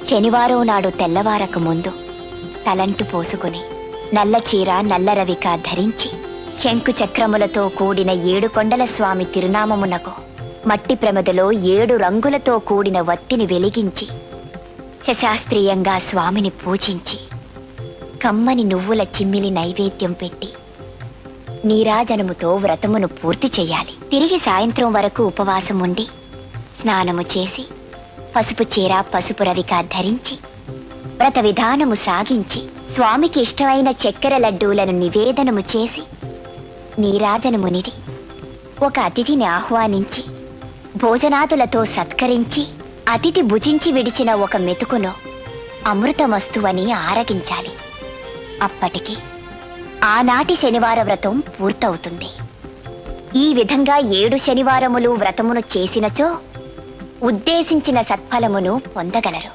శనివారం నాడు తెల్లవారక ముందు తలంటు పోసుకుని నల్ల చీర నల్ల రవిక ధరించి శంకు చక్రములతో కూడిన 7 కొండల స్వామి తిరునామమునకు మట్టి ప్రమదలో 7 రంగులతో కూడిన వత్తిని వెలిగించి శశాస్త్రీయంగా స్వామిని పూజించి కమ్మని నువ్వుల చిమ్మిలి నైవేద్యం పెట్టి నీరాజనముతో వ్రతమును పూర్తి చెయ్యాలి. తిరిగి సాయంత్రం వరకు ఉపవాసం ఉండి స్నానము చేసి పసుపు చీర పసుపు రవిక ధరించి వ్రత విధానము సాగించి స్వామికి ఇష్టమైన చక్కెర లడ్డూలను నివేదనము చేసి నీరాజనమునిడి ఒక అతిథిని ఆహ్వానించి భోజనాదులతో సత్కరించి అతిథి భుజించి విడిచిన ఒక మెతుకును అమృతమస్తువని ఆరగించాలి. అప్పటికి ఆనాటి శనివార వ్రతం పూర్తవుతుంది. ఈ విధంగా 7 శనివారములు వ్రతమును చేసినచో ఉద్దేశించిన సత్ఫలమును పొందగలరు.